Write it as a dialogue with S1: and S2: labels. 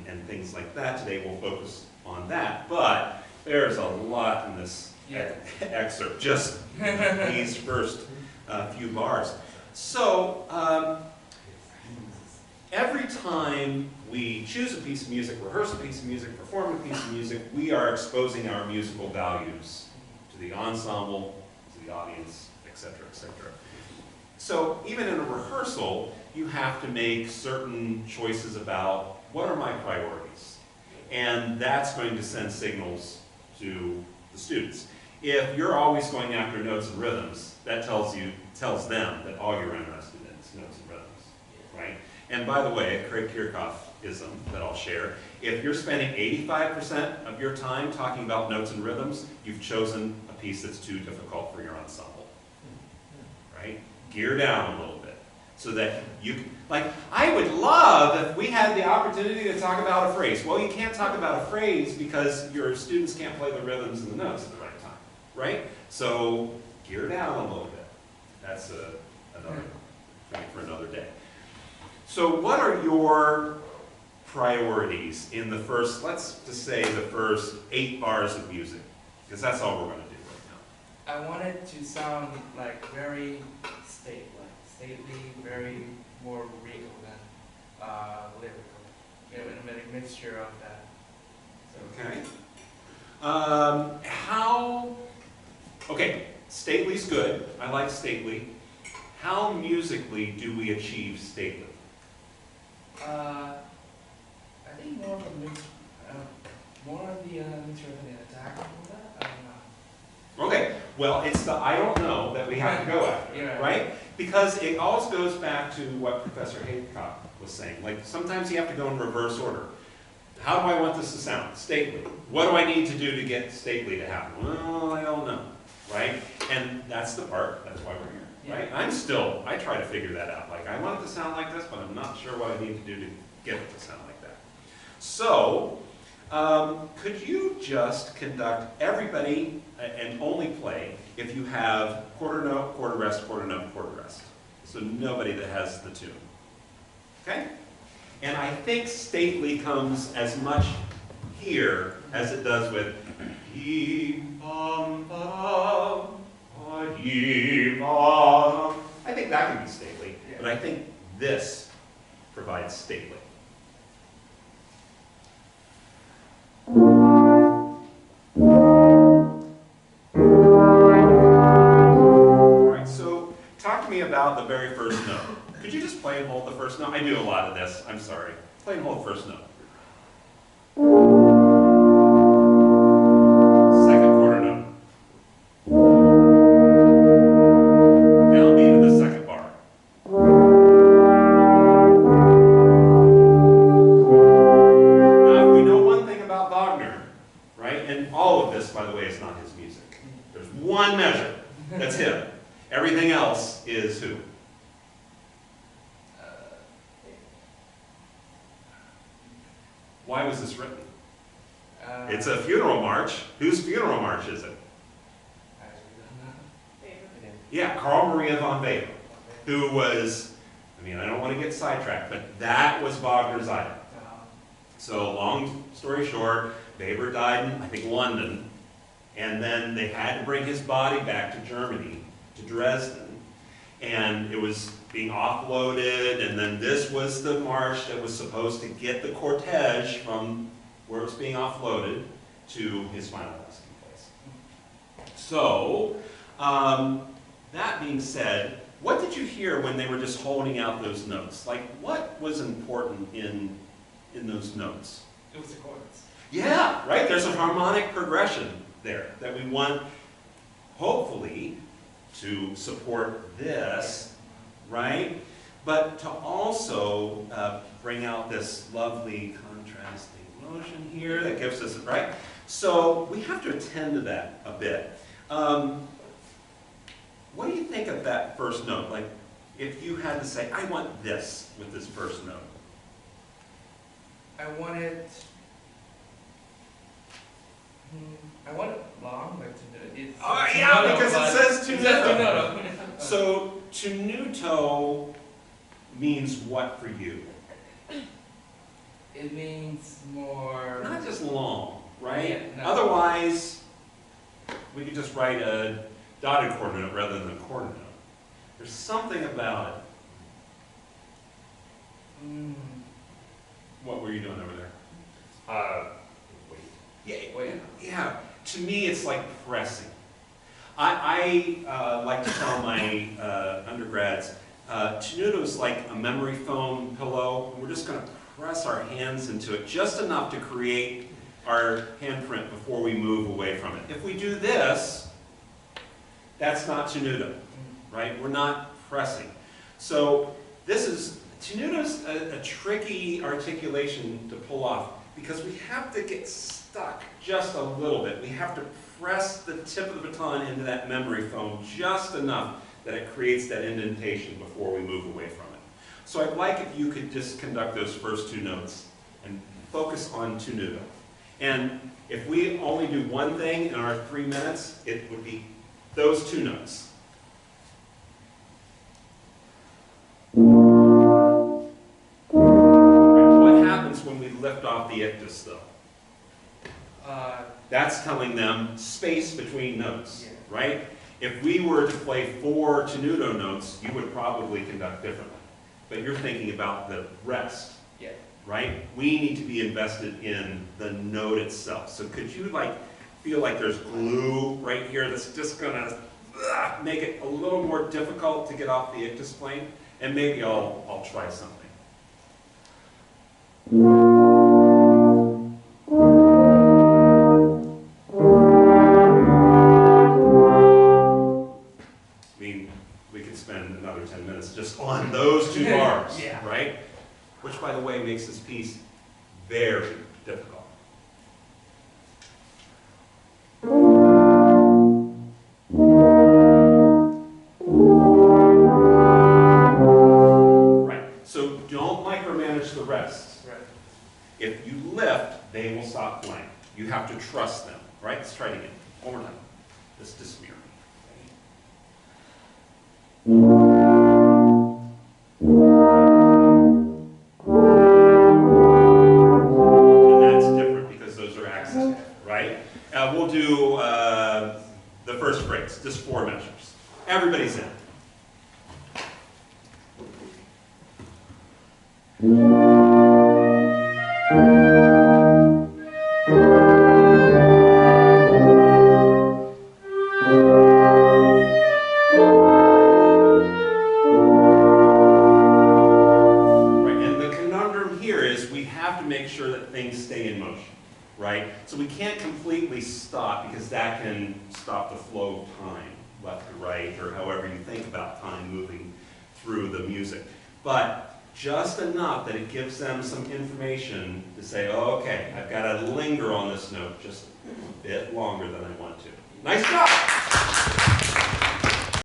S1: And things like that. Today we'll focus on that, but there's a lot in this excerpt, just these first few bars. So every time we choose a piece of music, rehearse a piece of music, perform a piece of music, we are exposing our musical values to the ensemble, to the audience, etc., etc. So even in a rehearsal, you have to make certain choices about what are my priorities? And that's going to send signals to the students. If you're always going after notes and rhythms, that tells them that all you're interested in is notes and rhythms, right? And by the way, a Craig Kirchhoff-ism that I'll share, if you're spending 85% of your time talking about notes and rhythms, you've chosen a piece that's too difficult for your ensemble, right? Gear down a little bit. So that you can, like, I would love if we had the opportunity to talk about a phrase. Well, you can't talk about a phrase because your students can't play the rhythms and the notes at the right time, right? So gear down a little bit. That's another thing for another day. So what are your priorities in the first, let's just say the first 8 bars of music? Because that's all we're going to do right
S2: now. I want it to sound like very stately, very more regal than lyrical. You know, in a mixture of that.
S1: So. Okay. Okay, stately's good. I like stately. How musically do we achieve stately?
S2: I think more of a mix, more of the mixture of an attack of that. I don't know.
S1: Okay, well, it's the I don't know that we have to go after,
S2: yeah.
S1: Right? Because it always goes back to what Professor Haycock was saying. Like, sometimes you have to go in reverse order. How do I want this to sound? Stately. What do I need to do to get stately to happen? Well, I don't know, right? And that's the part, that's why we're here, right? I try to figure that out. Like, I want it to sound like this, but I'm not sure what I need to do to get it to sound like that. So, could you just conduct everybody and only play if you have quarter note, quarter rest, quarter note, quarter rest. So nobody that has the tune. Okay? And I think stately comes as much here as it does with I think that can be stately, but I think this provides stately. About the very first note. Could you just play and hold the first note? I do a lot of this. I'm sorry. Play and hold the first note. Second quarter note. Downbeat of the second bar. Now, if we know one thing about Wagner, right? And all of this, by the way, is not his music. There's one measure. That's him. Everything else is who? Why was this written? It's a funeral march. Whose funeral march is it? Yeah, Carl Maria von Weber, who was, I mean, I don't want to get sidetracked, but that was Wagner's idol. So long story short, Weber died in, I think, London, and then they had to bring his body back to Germany, to Dresden, and it was being offloaded, and then this was the march that was supposed to get the cortege from where it was being offloaded to his final resting place. So, that being said, what did you hear when they were just holding out those notes? Like, what was important in those notes?
S2: It was the chords.
S1: Yeah, right? There's a harmonic progression there that we want, hopefully, to support this, right? But to also bring out this lovely contrasting motion here that gives us, right? So we have to attend to that a bit. What do you think of that first note? Like, if you had to say, I want this with this first note.
S2: I want it long, like it's
S1: Oh yeah, because it says
S2: tenuto.
S1: So tenuto means what for you?
S2: It means more.
S1: Not just long, right?
S2: Yeah, no.
S1: Otherwise, we could just write a dotted quarter note rather than a quarter note. There's something about it. What were you doing over there? Yeah. To me, it's like pressing. I like to tell my undergrads, tenuto is like a memory foam pillow, and we're just going to press our hands into it just enough to create our handprint before we move away from it. If we do this, that's not tenuto, right? We're not pressing. So tenuto's a tricky articulation to pull off because we have to get stuck just a little bit. We have to press the tip of the baton into that memory foam just enough that it creates that indentation before we move away from it. So I'd like if you could just conduct those first two notes and focus on tenuto. And if we only do one thing in our 3 minutes, it would be those two notes. What happens when we lift off the ictus, though? That's telling them space between notes,
S2: yeah.
S1: Right? If we were to play 4 tenuto notes, you would probably conduct differently. But you're thinking about the rest,
S2: Yeah.
S1: right? We need to be invested in the note itself. So could you feel like there's glue right here that's just gonna make it a little more difficult to get off the ictus plane? And maybe I'll try something. I mean, we could spend another 10 minutes just on those 2 bars,
S2: Yeah.
S1: right? Which, by the way, makes this piece very difficult. Right, so don't micromanage the rest.
S2: Right.
S1: If you lift, they will stop playing. You have to trust them, right? Let's try it again. One more time. Just smear me. And that's different because those are accents, right? We'll do the first phrase, just 4 measures. Everybody's in. Right? So we can't completely stop because that can stop the flow of time, left to right, or however you think about time moving through the music. But just enough that it gives them some information to say, oh, okay, I've got to linger on this note just a bit longer than I want to. Nice job!